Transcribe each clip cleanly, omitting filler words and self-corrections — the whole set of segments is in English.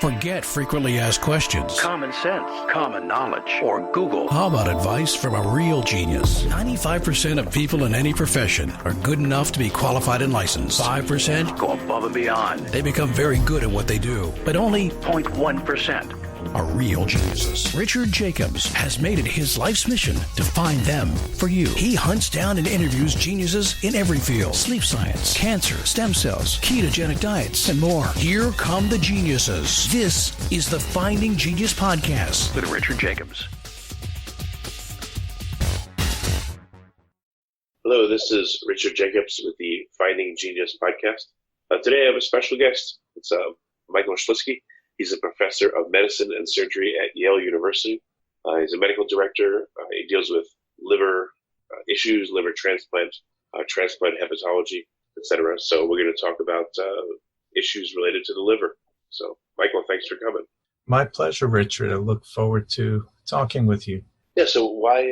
Forget frequently asked questions. Common sense, common knowledge, or Google. How about advice from a real genius? 95% of people in any profession are good enough to be qualified and licensed. 5% go above and beyond. They become very good at what they do, but only 0.1% are real geniuses. Richard Jacobs has made it his life's mission to find them for you. He hunts down and interviews geniuses in every field: sleep science, cancer, stem cells, ketogenic diets, and more. Here come the geniuses. This is the Finding Genius Podcast with Richard Jacobs. Hello, this is Richard Jacobs with the Finding Genius Podcast. Today I have a special guest. It's Michael Schilsky. He's a professor of medicine and surgery at Yale University. He's a medical director. He deals with liver issues, liver transplant, transplant hepatology, etc. So we're going to talk about issues related to the liver. So, Michael, thanks for coming. My pleasure, Richard. I look forward to talking with you. Yeah, so why,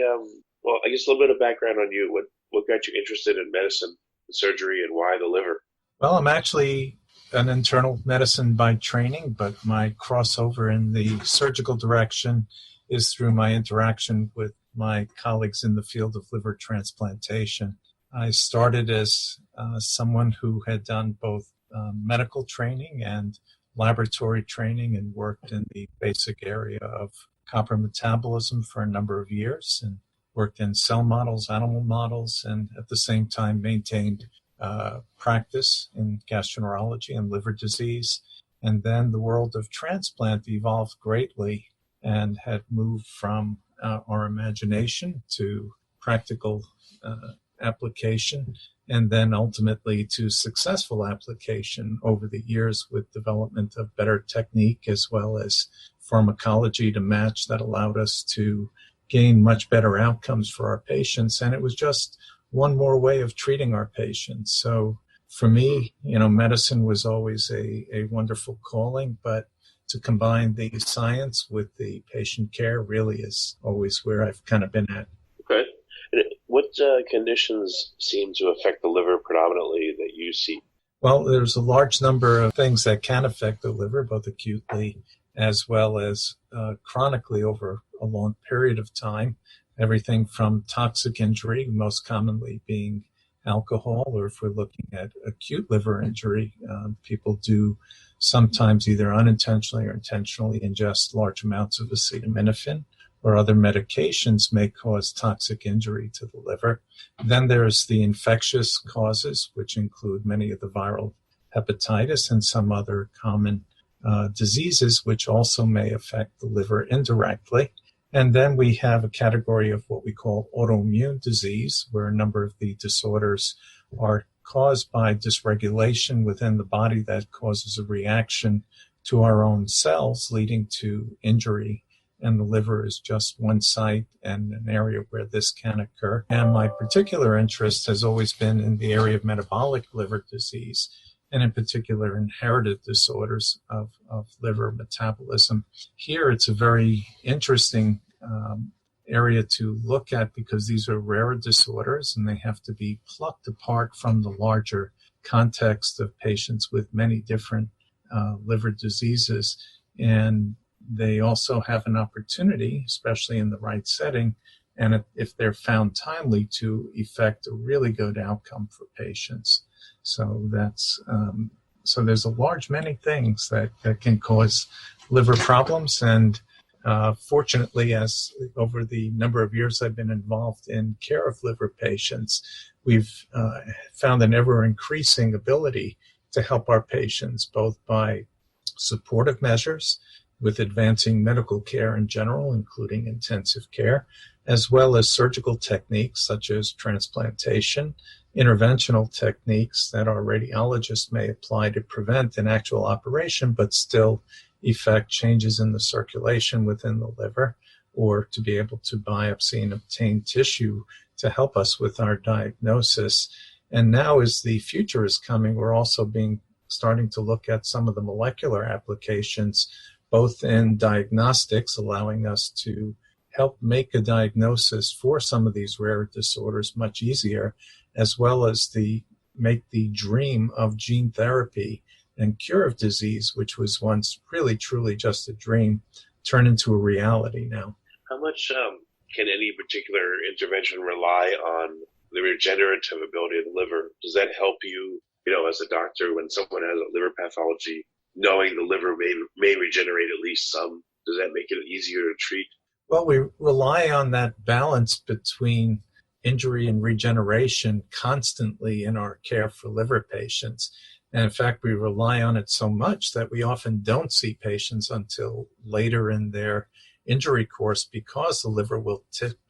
well, I guess a little bit of background on you. What got you interested in medicine and surgery, and why the liver? Well, I'm actually an internal medicine by training, but my crossover in the surgical direction is through my interaction with my colleagues in the field of liver transplantation. I started as someone who had done both medical training and laboratory training and worked in the basic area of copper metabolism for a number of years, and worked in cell models, animal models, and at the same time maintained practice in gastroenterology and liver disease. And then the world of transplant evolved greatly and had moved from our imagination to practical application, and then ultimately to successful application over the years with development of better technique as well as pharmacology to match that allowed us to gain much better outcomes for our patients. And it was just one more way of treating our patients. So for me, medicine was always a wonderful calling, but to combine the science with the patient care really is always where I've kind of been at. Okay. And what conditions seem to affect the liver predominantly that you see? Well, there's a large number of things that can affect the liver, both acutely as well as chronically over a long period of time. Everything from toxic injury, most commonly being alcohol, or if we're looking at acute liver injury, people do sometimes either unintentionally or intentionally ingest large amounts of acetaminophen, or other medications may cause toxic injury to the liver. Then there's the infectious causes, which include many of the viral hepatitis and some other common diseases, which also may affect the liver indirectly. And then we have a category of what we call autoimmune disease, where a number of the disorders are caused by dysregulation within the body that causes a reaction to our own cells, leading to injury. And the liver is just one site and an area where this can occur. And my particular interest has always been in the area of metabolic liver disease, and in particular inherited disorders of liver metabolism. Here it's a very interesting area to look at because these are rare disorders and they have to be plucked apart from the larger context of patients with many different liver diseases. And they also have an opportunity, especially in the right setting, and if they're found timely, to effect a really good outcome for patients. So that's so there's a large many things that can cause liver problems, and fortunately, as over the number of years I've been involved in care of liver patients, we've found an ever-increasing ability to help our patients both by supportive measures with advancing medical care in general, including intensive care, as well as surgical techniques such as transplantation, interventional techniques that our radiologists may apply to prevent an actual operation, but still effect changes in the circulation within the liver, or to be able to biopsy and obtain tissue to help us with our diagnosis. And now as the future is coming, we're also starting to look at some of the molecular applications, both in diagnostics, allowing us to help make a diagnosis for some of these rare disorders much easier, as well as make the dream of gene therapy and cure of disease, which was once really, truly just a dream, turn into a reality now. How much can any particular intervention rely on the regenerative ability of the liver? Does that help you, as a doctor, when someone has a liver pathology, knowing the liver may regenerate at least some? Does that make it easier to treat? Well, we rely on that balance between injury and regeneration constantly in our care for liver patients. And in fact, we rely on it so much that we often don't see patients until later in their injury course, because the liver will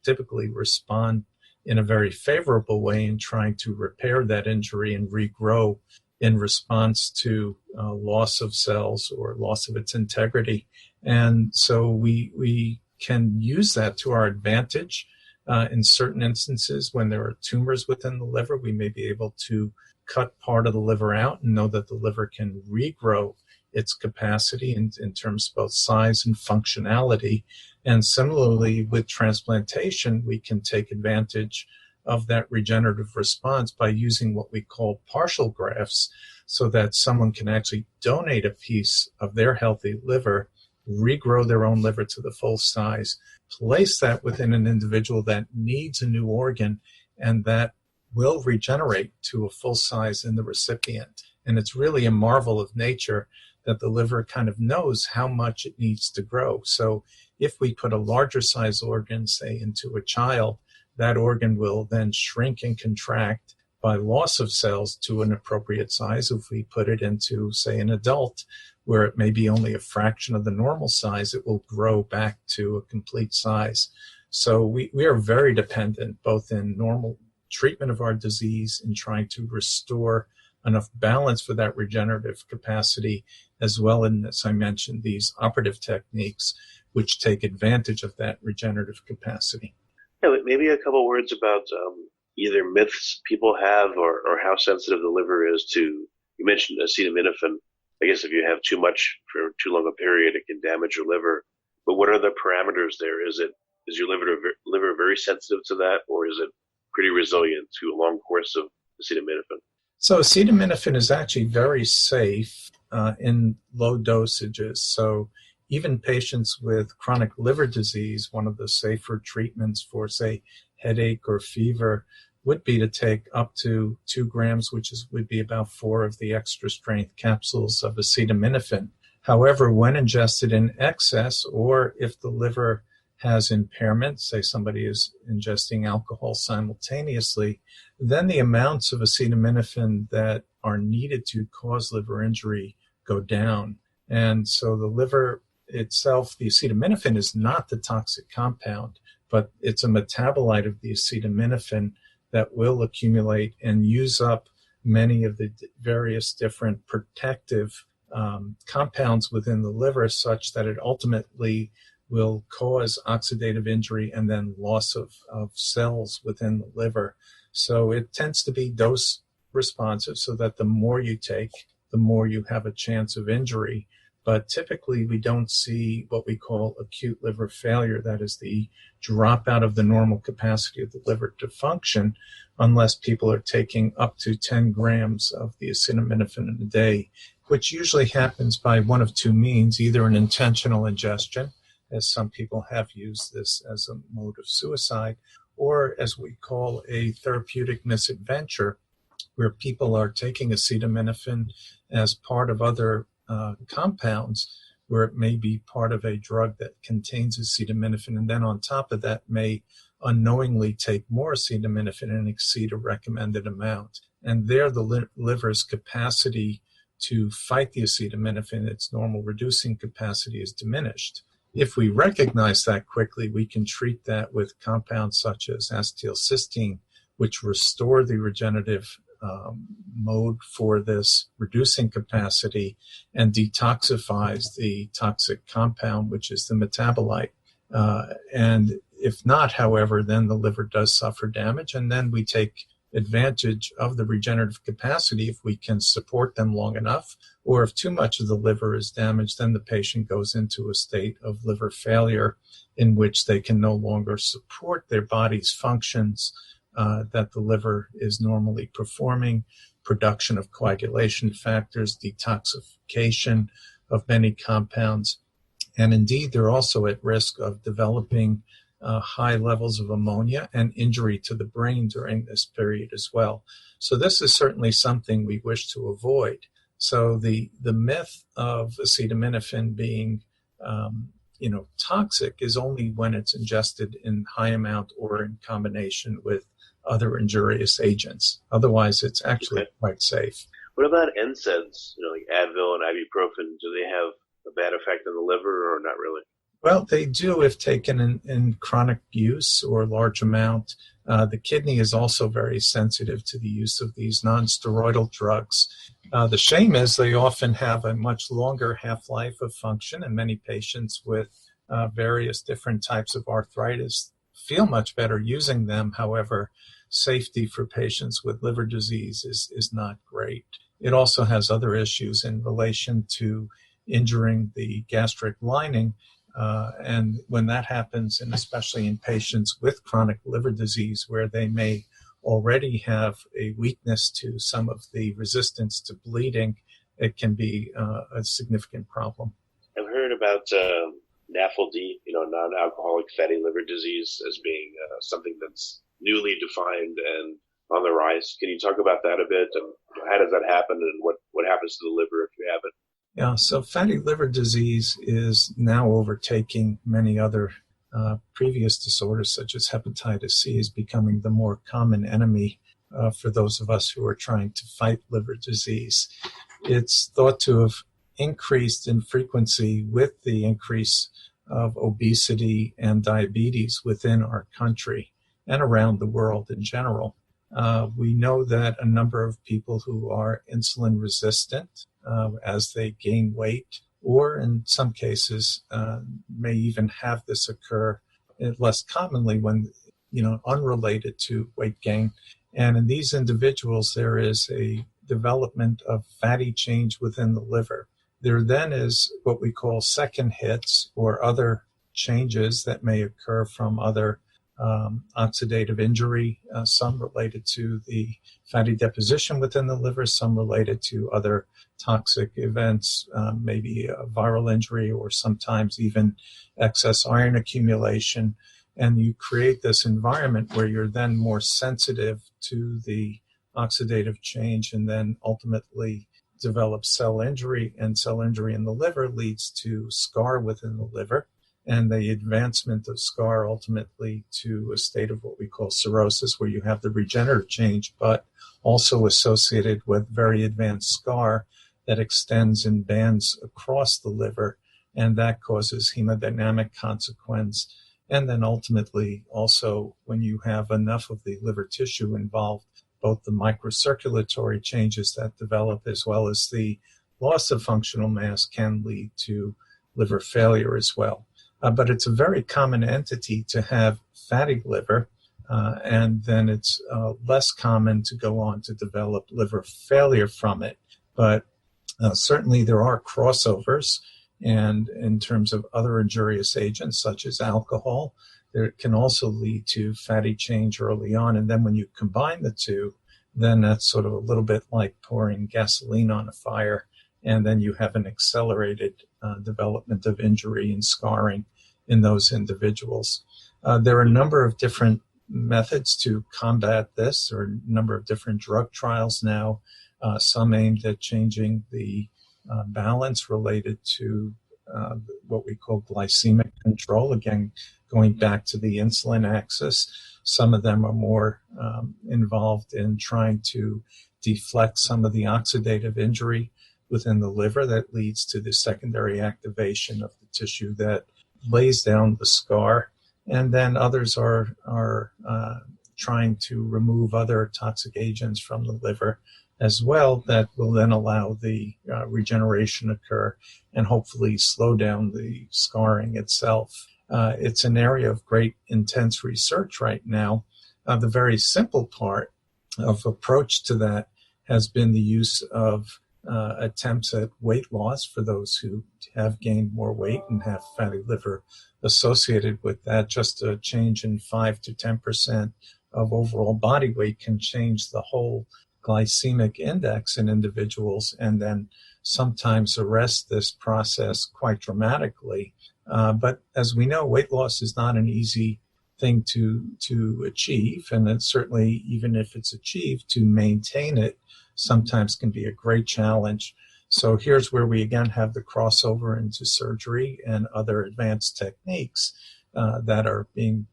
typically respond in a very favorable way in trying to repair that injury and regrow in response to loss of cells or loss of its integrity. And so we can use that to our advantage. In certain instances, when there are tumors within the liver, we may be able to cut part of the liver out and know that the liver can regrow its capacity in terms of both size and functionality. And similarly, with transplantation, we can take advantage of that regenerative response by using what we call partial grafts, so that someone can actually donate a piece of their healthy liver, regrow their own liver to the full size, place that within an individual that needs a new organ, and that will regenerate to a full size in the recipient. And it's really a marvel of nature that the liver kind of knows how much it needs to grow. So if we put a larger size organ, say, into a child, that organ will then shrink and contract by loss of cells to an appropriate size. If we put it into, say, an adult, where it may be only a fraction of the normal size, it will grow back to a complete size. So we are very dependent, both in normal treatment of our disease in trying to restore enough balance for that regenerative capacity, as well as I mentioned, these operative techniques which take advantage of that regenerative capacity. Yeah, maybe a couple words about either myths people have or how sensitive the liver is to, you mentioned acetaminophen. I guess if you have too much for too long a period, it can damage your liver. But what are the parameters there? Is your liver very sensitive to that, or is it pretty resilient to a long course of acetaminophen? So acetaminophen is actually very safe in low dosages. So even patients with chronic liver disease, one of the safer treatments for, say, headache or fever would be to take up to 2 grams, which would be about 4 of the extra strength capsules of acetaminophen. However, when ingested in excess, or if the liver has impairment, say somebody is ingesting alcohol simultaneously, then the amounts of acetaminophen that are needed to cause liver injury go down. And so the liver itself, the acetaminophen is not the toxic compound, but it's a metabolite of the acetaminophen that will accumulate and use up many of the various different protective compounds within the liver, such that it ultimately will cause oxidative injury and then loss of cells within the liver. So it tends to be dose responsive, so that the more you take, the more you have a chance of injury. But typically we don't see what we call acute liver failure, that is the drop out of the normal capacity of the liver to function, unless people are taking up to 10 grams of the acetaminophen in a day, which usually happens by one of two means, either an intentional ingestion, as some people have used this as a mode of suicide, or as we call a therapeutic misadventure, where people are taking acetaminophen as part of other compounds, where it may be part of a drug that contains acetaminophen, and then on top of that may unknowingly take more acetaminophen and exceed a recommended amount. And there the liver's capacity to fight the acetaminophen, its normal reducing capacity, is diminished. If we recognize that quickly, we can treat that with compounds such as acetylcysteine, which restore the regenerative mode for this reducing capacity and detoxifies the toxic compound, which is the metabolite. And if not, however, then the liver does suffer damage, and then we take advantage of the regenerative capacity if we can support them long enough, or if too much of the liver is damaged, then the patient goes into a state of liver failure in which they can no longer support their body's functions that the liver is normally performing, production of coagulation factors, detoxification of many compounds. And indeed, they're also at risk of developing high levels of ammonia and injury to the brain during this period as well. So this is certainly something we wish to avoid. So the myth of acetaminophen being toxic is only when it's ingested in high amount or in combination with other injurious agents. Otherwise, it's actually quite safe. What about NSAIDs, like Advil and ibuprofen? Do they have a bad effect on the liver or not really? Well, they do if taken in chronic use or large amount. The kidney is also very sensitive to the use of these non-steroidal drugs. The shame is they often have a much longer half-life of function, and many patients with various different types of arthritis feel much better using them. However, safety for patients with liver disease is not great. It also has other issues in relation to injuring the gastric lining. And when that happens, and especially in patients with chronic liver disease where they may already have a weakness to some of the resistance to bleeding, it can be a significant problem. I've heard about NAFLD, non-alcoholic fatty liver disease, as being something that's newly defined and on the rise. Can you talk about that a bit? And how does that happen, and what happens to the liver if you have it? Yeah, so fatty liver disease is now overtaking many other previous disorders, such as hepatitis C, is becoming the more common enemy for those of us who are trying to fight liver disease. It's thought to have increased in frequency with the increase of obesity and diabetes within our country and around the world in general. We know that a number of people who are insulin resistant as they gain weight, or in some cases may even have this occur less commonly when, unrelated to weight gain. And in these individuals, there is a development of fatty change within the liver. There then is what we call second hits or other changes that may occur from other oxidative injury, some related to the fatty deposition within the liver, some related to other toxic events, maybe a viral injury or sometimes even excess iron accumulation. And you create this environment where you're then more sensitive to the oxidative change and then ultimately develop cell injury, and cell injury in the liver leads to scar within the liver, and the advancement of scar ultimately to a state of what we call cirrhosis, where you have the regenerative change, but also associated with very advanced scar that extends in bands across the liver, and that causes hemodynamic consequence. And then ultimately also when you have enough of the liver tissue involved, both the microcirculatory changes that develop as well as the loss of functional mass can lead to liver failure as well. But it's a very common entity to have fatty liver, and then it's less common to go on to develop liver failure from it. But certainly there are crossovers, and in terms of other injurious agents such as alcohol, there can also lead to fatty change early on. And then when you combine the two, then that's sort of a little bit like pouring gasoline on a fire, and then you have an accelerated development of injury and scarring in those individuals. There are a number of different methods to combat this, or a number of different drug trials now, some aimed at changing the balance related to what we call glycemic control, again, going back to the insulin axis. Some of them are more involved in trying to deflect some of the oxidative injury within the liver that leads to the secondary activation of the tissue that lays down the scar. And then others are trying to remove other toxic agents from the liver as well that will then allow the regeneration occur and hopefully slow down the scarring itself. It's an area of great intense research right now. The very simple part of approach to that has been the use of attempts at weight loss for those who have gained more weight and have fatty liver associated with that. Just a change in 5 to 10% of overall body weight can change the whole glycemic index in individuals and then sometimes arrest this process quite dramatically. But as we know, weight loss is not an easy thing to achieve, and it's certainly, even if it's achieved, to maintain it sometimes can be a great challenge. So here's where we again have the crossover into surgery and other advanced techniques that are being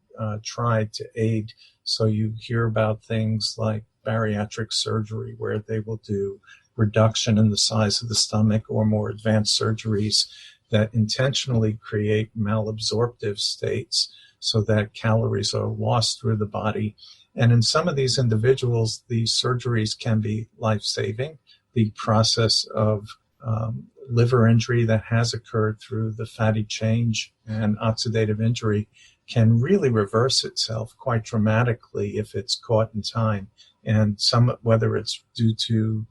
tried to aid. So you hear about things like bariatric surgery, where they will do reduction in the size of the stomach, or more advanced surgeries that intentionally create malabsorptive states so that calories are lost through the body. And in some of these individuals, these surgeries can be life-saving. The process of liver injury that has occurred through the fatty change and oxidative injury can really reverse itself quite dramatically if it's caught in time. And whether it's due to,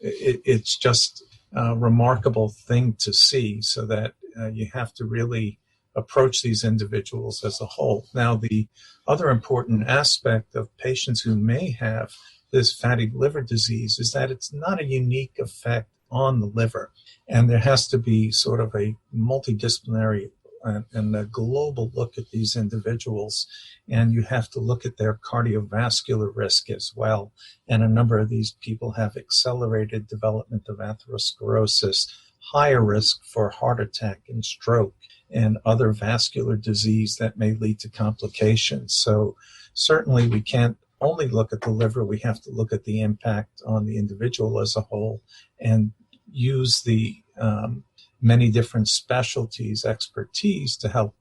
it's just a remarkable thing to see, so that you have to really approach these individuals as a whole. Now, the other important aspect of patients who may have this fatty liver disease is that it's not a unique effect on the liver. And there has to be sort of a multidisciplinary and a global look at these individuals. And you have to look at their cardiovascular risk as well. And a number of these people have accelerated development of atherosclerosis, higher risk for heart attack and stroke, and other vascular disease that may lead to complications. So certainly we can't only look at the liver, we have to look at the impact on the individual as a whole and use the many different specialties, expertise to help,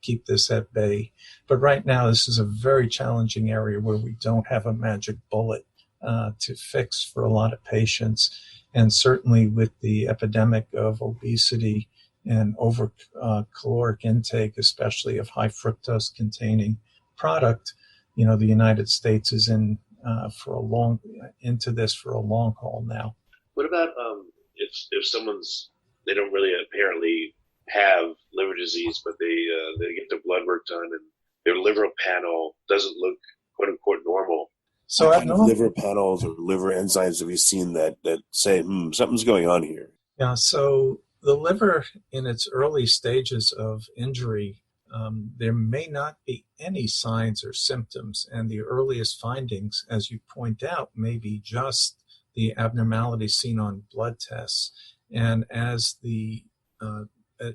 keep this at bay. But right now, this is a very challenging area where we don't have a magic bullet to fix for a lot of patients. And certainly with the epidemic of obesity and over caloric intake, especially of high fructose containing product, the United States is into this for a long haul now. What about if they don't really apparently have liver disease, but they get their blood work done and their liver panel doesn't look quote unquote normal? So what kind of liver panels or liver enzymes have you seen that say something's going on here? Yeah, so the liver in its early stages of injury, there may not be any signs or symptoms, and the earliest findings, as you point out, may be just the abnormalities seen on blood tests. And as the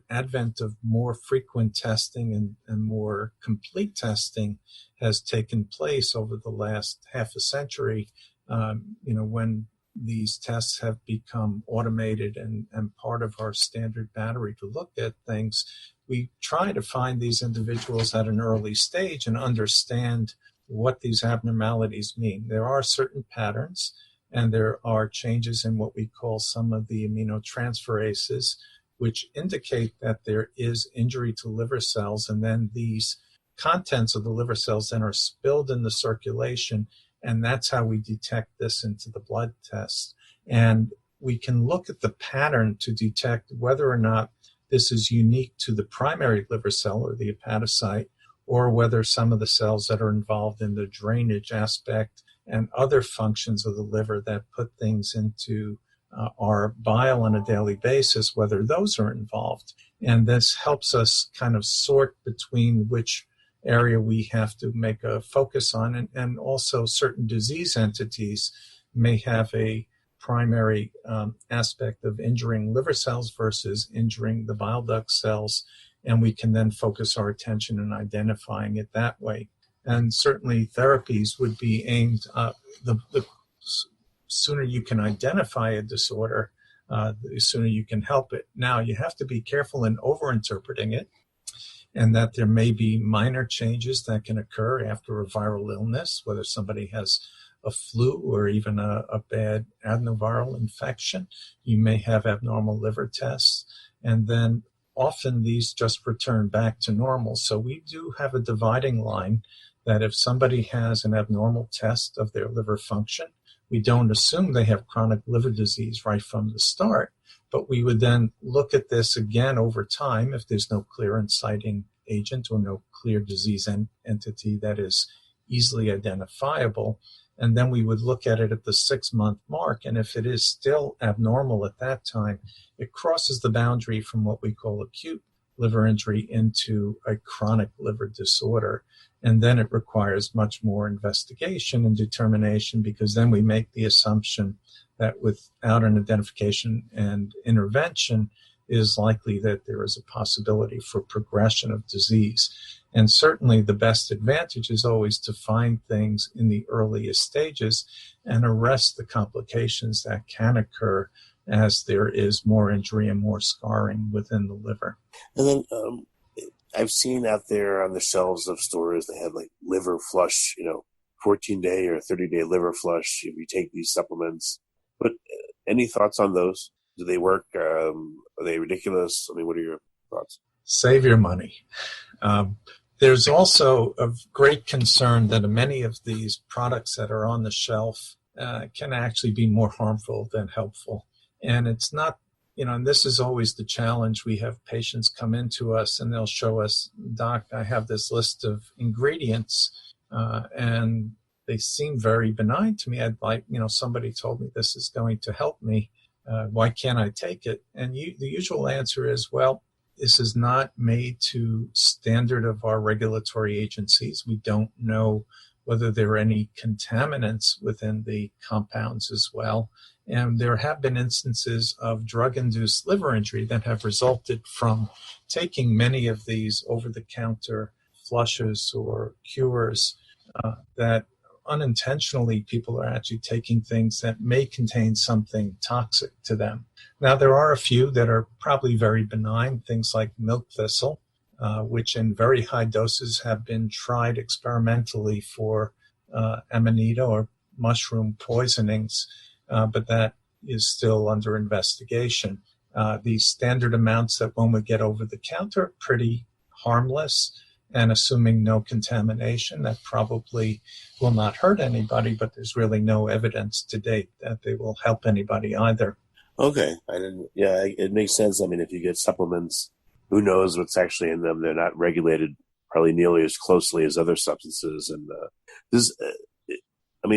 advent of more frequent testing and more complete testing has taken place over the last half a century, when these tests have become automated and part of our standard battery to look at things, we try to find these individuals at an early stage and understand what these abnormalities mean. There are certain patterns, and there are changes in what we call some of the aminotransferases, which indicate that there is injury to liver cells, and then these contents of the liver cells then are spilled in the circulation, and that's how we detect this into the blood test. And we can look at the pattern to detect whether or not this is unique to the primary liver cell or the hepatocyte, or whether some of the cells that are involved in the drainage aspect and other functions of the liver that put things into our bile on a daily basis, whether those are involved. And this helps us kind of sort between which area we have to make a focus on. And also certain disease entities may have a primary aspect of injuring liver cells versus injuring the bile duct cells. And we can then focus our attention in identifying it that way. And certainly therapies would be aimed, the sooner you can identify a disorder, the sooner you can help it. Now, you have to be careful in overinterpreting it, and that there may be minor changes that can occur after a viral illness, whether somebody has a flu or even a bad adenoviral infection. You may have abnormal liver tests, and then often these just return back to normal. So we do have a dividing line that if somebody has an abnormal test of their liver function, we don't assume they have chronic liver disease right from the start, but we would then look at this again over time if there's no clear inciting agent or no clear disease entity that is easily identifiable. And then we would look at it at the 6-month mark. And if it is still abnormal at that time, it crosses the boundary from what we call acute liver injury into a chronic liver disorder. And then it requires much more investigation and determination, because then we make the assumption that without an identification and intervention, it is likely that there is a possibility for progression of disease. And certainly the best advantage is always to find things in the earliest stages and arrest the complications that can occur as there is more injury and more scarring within the liver. And then I've seen out there on the shelves of stores, they have like liver flush, 14-day or 30-day liver flush if you take these supplements. But any thoughts on those? Do they work? Are they ridiculous? I mean, what are your thoughts? Save your money. There's also a great concern that many of these products that are on the shelf can actually be more harmful than helpful. And it's not, and this is always the challenge. We have patients come into us and they'll show us, Doc, I have this list of ingredients, and they seem very benign to me. I'd like, somebody told me this is going to help me. Why can't I take it? And the usual answer is, well, this is not made to standard of our regulatory agencies. We don't know whether there are any contaminants within the compounds as well. And there have been instances of drug-induced liver injury that have resulted from taking many of these over-the-counter flushes or cures that unintentionally people are actually taking things that may contain something toxic to them. Now, there are a few that are probably very benign, things like milk thistle, which in very high doses have been tried experimentally for amanita or mushroom poisonings, but that is still under investigation. The standard amounts that one would get over the counter are pretty harmless, and assuming no contamination, that probably will not hurt anybody, but there's really no evidence to date that they will help anybody either. Okay. It makes sense. I mean, if you get supplements, who knows what's actually in them? They're not regulated probably nearly as closely as other substances. And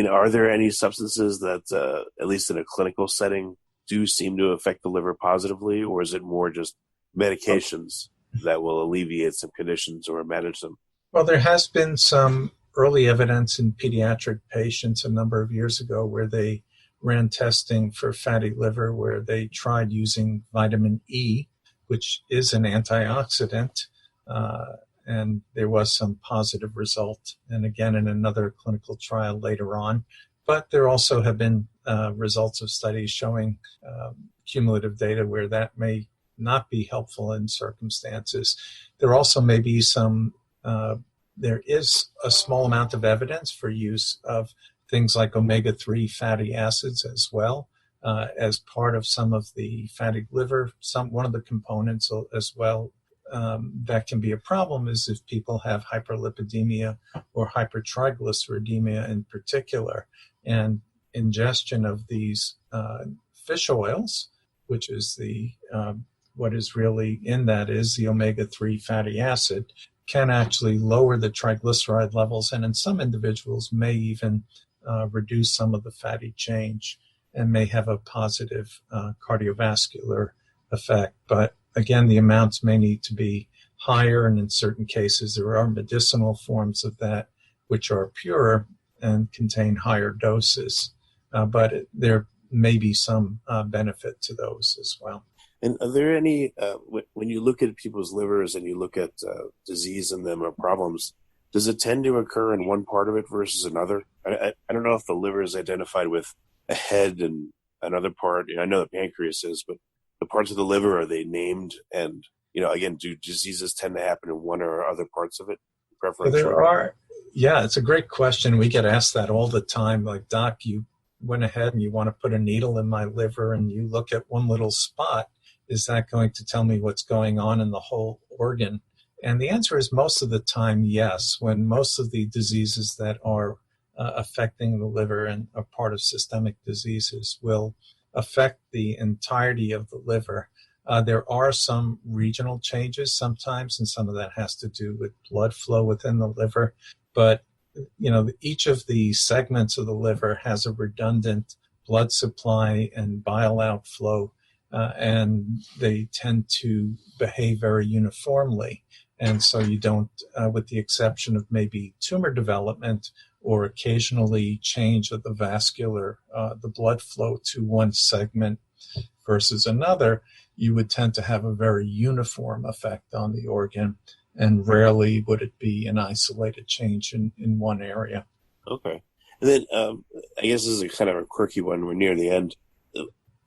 are there any substances that, at least in a clinical setting, do seem to affect the liver positively, or is it more just medications that will alleviate some conditions or manage them? Well, there has been some early evidence in pediatric patients a number of years ago where they ran testing for fatty liver, where they tried using vitamin E, which is an antioxidant, and there was some positive result, and again in another clinical trial later on. But there also have been results of studies showing cumulative data where that may not be helpful in circumstances. There also may be there is a small amount of evidence for use of things like omega-3 fatty acids as well, as part of some of the fatty liver. One of the components as well that can be a problem is if people have hyperlipidemia or hypertriglyceridemia in particular, and ingestion of these fish oils, which is what is really in that is the omega-3 fatty acid, can actually lower the triglyceride levels, and in some individuals may even reduce some of the fatty change and may have a positive cardiovascular effect. But again, the amounts may need to be higher, and in certain cases there are medicinal forms of that which are purer and contain higher doses. But there may be some benefit to those as well. And are there any, when you look at people's livers and you look at disease in them or problems, does it tend to occur in one part of it versus another? I don't know if the liver is identified with a head and another part. I know the pancreas is, but the parts of the liver, are they named? And, again, do diseases tend to happen in one or other parts of it? Yeah, it's a great question. We get asked that all the time. Like, Doc, you went ahead and you want to put a needle in my liver and you look at one little spot. Is that going to tell me what's going on in the whole organ? And the answer is most of the time, yes. When most of the diseases that are affecting the liver and are part of systemic diseases will affect the entirety of the liver. There are some regional changes sometimes, and some of that has to do with blood flow within the liver. But each of the segments of the liver has a redundant blood supply and bile outflow, and they tend to behave very uniformly. And so you don't, with the exception of maybe tumor development or occasionally change of the the blood flow to one segment versus another, you would tend to have a very uniform effect on the organ, and rarely would it be an isolated change in one area. Okay. And then I guess this is a kind of a quirky one. We're near the end.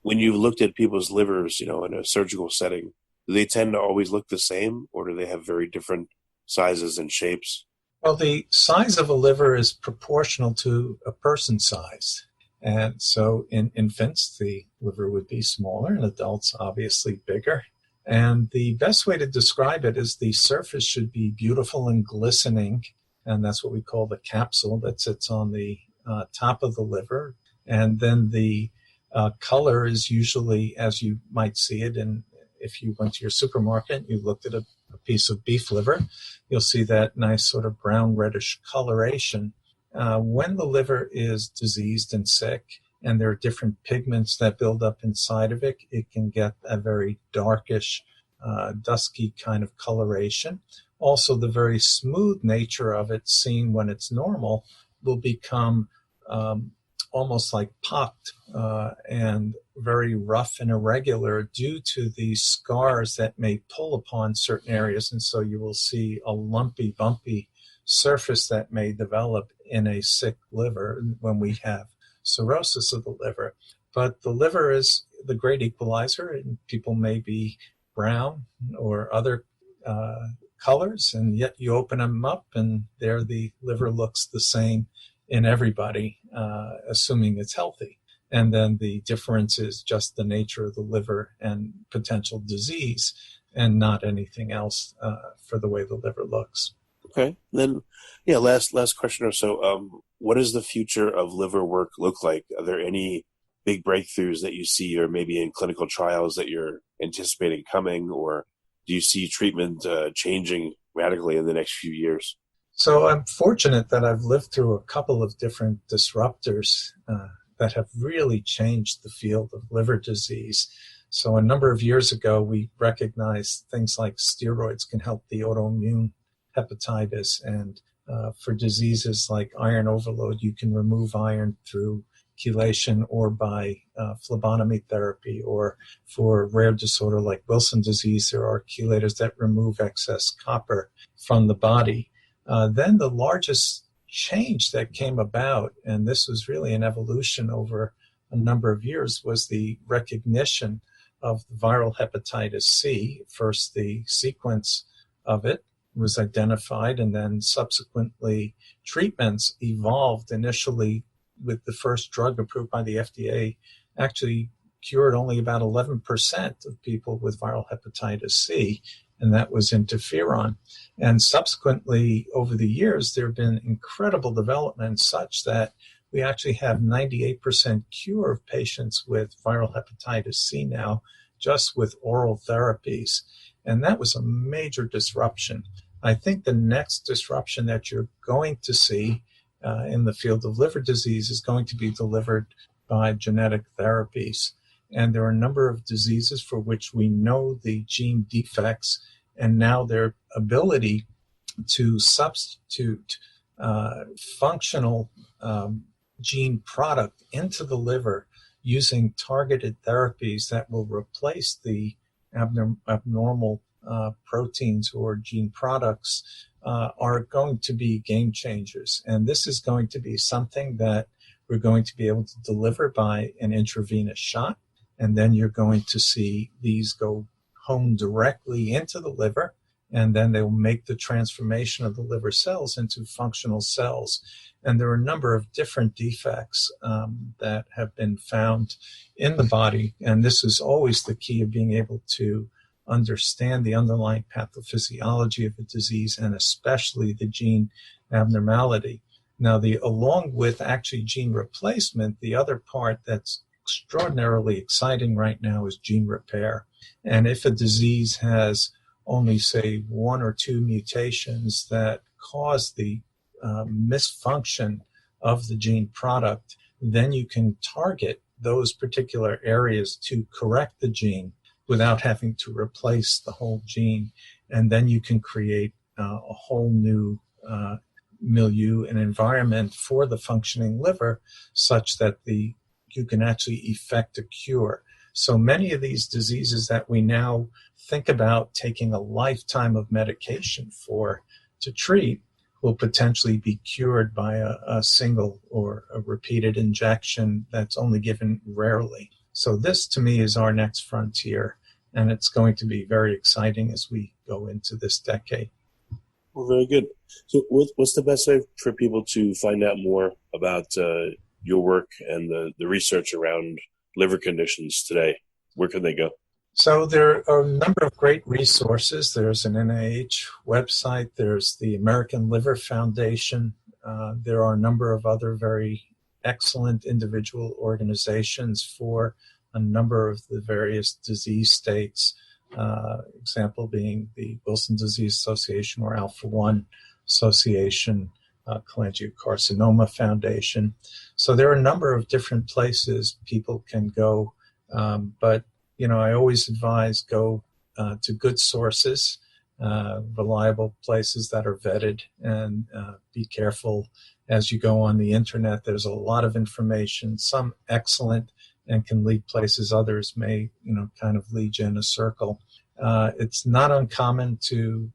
When you've looked at people's livers, in a surgical setting, do they tend to always look the same, or do they have very different sizes and shapes? Well, the size of a liver is proportional to a person's size. And so in infants, the liver would be smaller, and adults obviously bigger. And the best way to describe it is the surface should be beautiful and glistening, and that's what we call the capsule that sits on the top of the liver. And then the color is usually, as you might see it, and if you went to your supermarket and you looked at a piece of beef liver, you'll see that nice sort of brown reddish coloration. When the liver is diseased and sick, and there are different pigments that build up inside of it, it can get a very darkish, dusky kind of coloration. Also, the very smooth nature of it, seen when it's normal, will become almost like pocked and very rough and irregular due to the scars that may pull upon certain areas. And so you will see a lumpy, bumpy surface that may develop in a sick liver when we have cirrhosis of the liver. But the liver is the great equalizer, and people may be brown or other colors, and yet you open them up and there the liver looks the same in everybody, assuming it's healthy. And then the difference is just the nature of the liver and potential disease, and not anything else for the way the liver looks. Okay. Then, last question or so. What does the future of liver work look like? Are there any big breakthroughs that you see, or maybe in clinical trials that you're anticipating coming, or do you see treatment changing radically in the next few years? So I'm fortunate that I've lived through a couple of different disruptors that have really changed the field of liver disease. So a number of years ago, we recognized things like steroids can help the autoimmune hepatitis, and for diseases like iron overload, you can remove iron through chelation or by phlebotomy therapy, or for a rare disorder like Wilson disease, there are chelators that remove excess copper from the body. Then the largest change that came about, and this was really an evolution over a number of years, was the recognition of viral hepatitis C. First, the sequence of it was identified, and then subsequently treatments evolved. Initially, with the first drug approved by the FDA, actually cured only about 11% of people with viral hepatitis C, and that was interferon. And subsequently, over the years, there have been incredible developments such that we actually have 98% cure of patients with viral hepatitis C now, just with oral therapies. And that was a major disruption. I think the next disruption that you're going to see in the field of liver disease is going to be delivered by genetic therapies. And there are a number of diseases for which we know the gene defects, and now their ability to substitute functional gene product into the liver using targeted therapies that will replace the abnormal proteins or gene products are going to be game changers. And this is going to be something that we're going to be able to deliver by an intravenous shot. And then you're going to see these go home directly into the liver, and then they will make the transformation of the liver cells into functional cells. And there are a number of different defects that have been found in the body. And this is always the key of being able to understand the underlying pathophysiology of the disease, and especially the gene abnormality. Now, along with actually gene replacement, the other part that's extraordinarily exciting right now is gene repair. And if a disease has only, say, one or two mutations that cause the misfunction of the gene product, then you can target those particular areas to correct the gene without having to replace the whole gene. And then you can create a whole new milieu and environment for the functioning liver such that you can actually effect a cure. So many of these diseases that we now think about taking a lifetime of medication to treat will potentially be cured by a single or a repeated injection that's only given rarely. So this, to me, is our next frontier, and it's going to be very exciting as we go into this decade. Well, very good. So what's the best way for people to find out more about your work and the research around liver conditions today? Where can they go? So there are a number of great resources. There's an NIH website. There's the American Liver Foundation. There are a number of other very excellent individual organizations for a number of the various disease states. Example being the Wilson Disease Association or Alpha-1 Association, Cholangiocarcinoma Foundation. So there are a number of different places people can go, but I always advise go to good sources, reliable places that are vetted, and be careful as you go on the internet. There's a lot of information, some excellent and can lead places. Others may, kind of lead you in a circle. It's not uncommon to,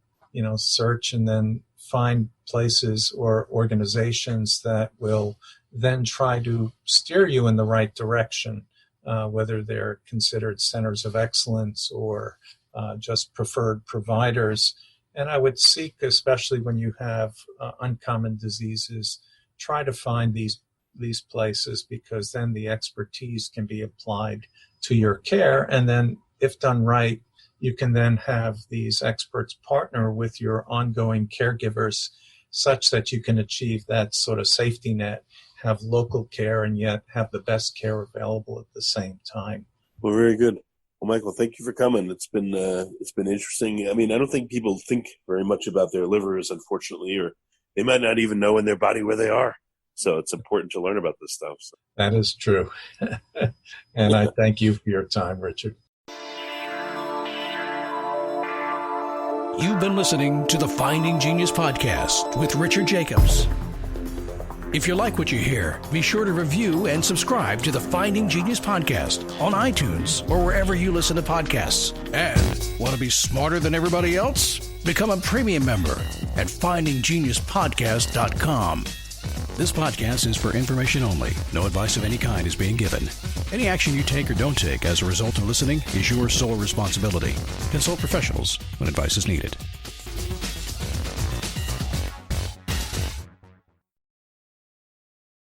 search and then find places or organizations that will then try to steer you in the right direction. Whether they're considered centers of excellence or just preferred providers. And I would seek, especially when you have uncommon diseases, try to find these places, because then the expertise can be applied to your care. And then if done right, you can then have these experts partner with your ongoing caregivers such that you can achieve that sort of safety net, have local care, and yet have the best care available at the same time. Well, very good. Well, Michael, thank you for coming. It's been interesting. I mean, I don't think people think very much about their livers, unfortunately, or they might not even know in their body where they are. So it's important to learn about this stuff. So. That is true. And I thank you for your time, Richard. You've been listening to the Finding Genius podcast with Richard Jacobs. If you like what you hear, be sure to review and subscribe to the Finding Genius podcast on iTunes or wherever you listen to podcasts. And want to be smarter than everybody else? Become a premium member at findinggeniuspodcast.com. This podcast is for information only. No advice of any kind is being given. Any action you take or don't take as a result of listening is your sole responsibility. Consult professionals when advice is needed.